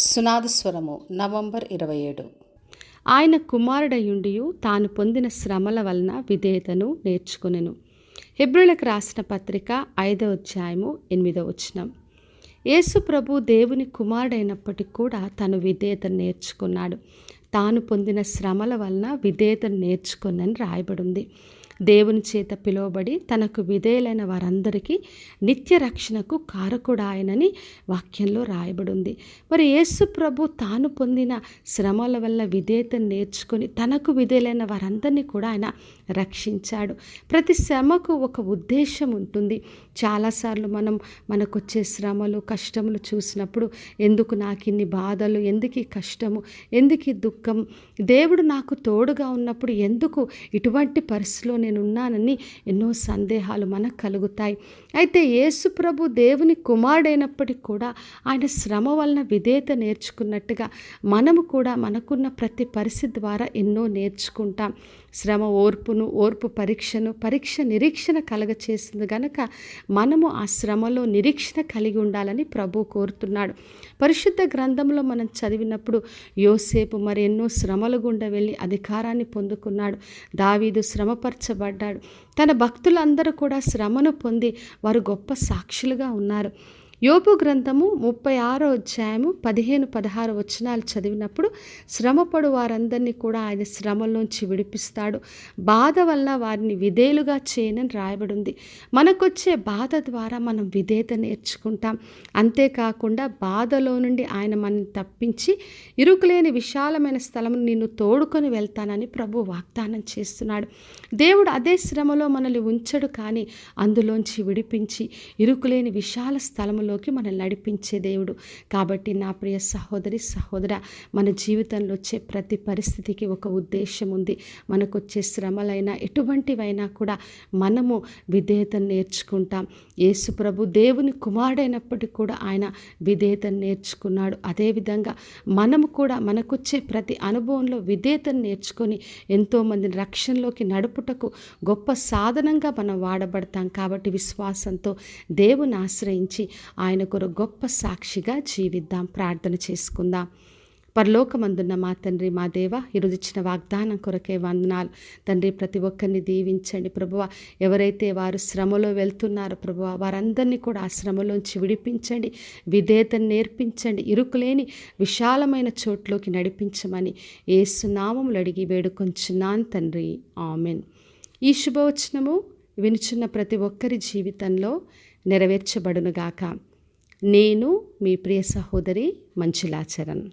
సునాదస్వరము November 27. ఆయన కుమారుడయుండియు తాను పొందిన శ్రమల వలన విధేయతను నేర్చుకొనెను. హెబ్రీయులకు రాసిన పత్రిక 5వ అధ్యాయము 8వ వచనం. యేసు ప్రభు దేవుని కుమారుడైనప్పటికీ కూడా తను విధేయతను నేర్చుకున్నాడు. తాను పొందిన శ్రమల వలన విధేయతను నేర్చుకొనని రాయబడింది. దేవుని చేత పిలువబడి తనకు విధేయులైన వారందరికీ నిత్య రక్షణకు కారకుడాయనని వాక్యంలో రాయబడింది. మరి యేసు ప్రభు తాను పొందిన శ్రమల వల్ల విధేయతను నేర్చుకొని తనకు విధేయులైన వారందరినీ కూడా ఆయన రక్షించాడు. ప్రతి శ్రమకు ఒక ఉద్దేశం ఉంటుంది. చాలాసార్లు మనకు వచ్చే శ్రమలు కష్టములు చూసినప్పుడు ఎందుకు నాకు ఇన్ని బాధలు, ఎందుకు ఈ కష్టము, ఎందుకు ఈ దుఃఖం, దేవుడు నాకు తోడుగా ఉన్నప్పుడు ఎందుకు ఇటువంటి పరిస్థితిలో నేను ఉన్నానని ఎన్నో సందేహాలు మనకు కలుగుతాయి. అయితే యేసు ప్రభు దేవుని కుమారుడైనప్పటికీ కూడా ఆయన శ్రమ వలన విధేయత నేర్చుకున్నట్టుగా మనము కూడా మనకున్న ప్రతి పరిస్థితి ద్వారా ఎన్నో నేర్చుకుంటాం. శ్రమ ఓర్పు పరీక్ష నిరీక్షణ కలగచేస్తుంది కనుక మనము ఆ శ్రమలో నిరీక్షణ కలిగి ఉండాలని ప్రభు కోరుతున్నాడు. పరిశుద్ధ గ్రంథంలో మనం చదివినప్పుడు యోసేపు మరి ఎన్నో శ్రమల గుండా వెళ్ళి అధికారాన్ని పొందుకున్నాడు. దావీదు శ్రమపరచబడ్డాడు. తన భక్తులందరూ కూడా శ్రమను పొంది వారు గొప్ప సాక్షులుగా ఉన్నారు. యోబు గ్రంథము 36వ అధ్యాయము 15-16 వచనాలు చదివినప్పుడు శ్రమపడు వారందరినీ కూడా ఆయన శ్రమలోంచి విడిపిస్తాడు. బాధ వలన వారిని విధేయులుగా చేయనని రాయబడింది. మనకొచ్చే బాధ ద్వారా మనం విధేయత నేర్చుకుంటాం. అంతేకాకుండా బాధలో నుండి ఆయన మనల్ని తప్పించి ఇరుకులేని విశాలమైన స్థలము నిన్ను తోడుకొని వెళ్తానని ప్రభు వాగ్దానం చేస్తున్నాడు. దేవుడు అదే శ్రమలో మనల్ని ఉంచడు, కానీ అందులోంచి విడిపించి ఇరుకులేని విశాల స్థలములో మనల్ని నడిపించే దేవుడు. కాబట్టి నా ప్రియ సహోదరి సహోదర, మన జీవితంలో వచ్చే ప్రతి పరిస్థితికి ఒక ఉద్దేశం ఉంది. మనకు వచ్చే శ్రమలైనా ఎటువంటివైనా కూడా మనము విధేయతను నేర్చుకుంటాం. యేసు ప్రభు దేవుని కుమారుడైనప్పటికీ కూడా ఆయన విధేయతను నేర్చుకున్నాడు. అదేవిధంగా మనము కూడా మనకొచ్చే ప్రతి అనుభవంలో విధేయతను నేర్చుకొని ఎంతోమందిని రక్షణలోకి నడుపుటకు గొప్ప సాధనంగా మనం వాడబడతాం. కాబట్టి విశ్వాసంతో దేవుని ఆశ్రయించి ఆయన కొరకు గొప్ప సాక్షిగా జీవిద్దాం. ప్రార్థన చేసుకుందాం. పరలోకమందున్న మా తండ్రి, మా దేవ, ఈరోజు ఇచ్చిన వాగ్దానం కొరకే వందనాలు తండ్రి. ప్రతి ఒక్కరిని దీవించండి ప్రభువా. ఎవరైతే వారు శ్రమలో వెళ్తున్నారో ప్రభువా, వారందరినీ కూడా ఆ శ్రమలోంచి విడిపించండి, విధేయతను నేర్పించండి, ఇరుకులేని విశాలమైన చోట్లోకి నడిపించమని యేసు నామములో అడిగి వేడుకొంచున్నాను తండ్రి, ఆమెన్. ఈ శుభవచనము వినుచున్న ప్రతి ఒక్కరి జీవితంలో నెరవేర్చబడునుగాక. నేను మీ ప్రియ సహోదరి మంజులా చరణ్.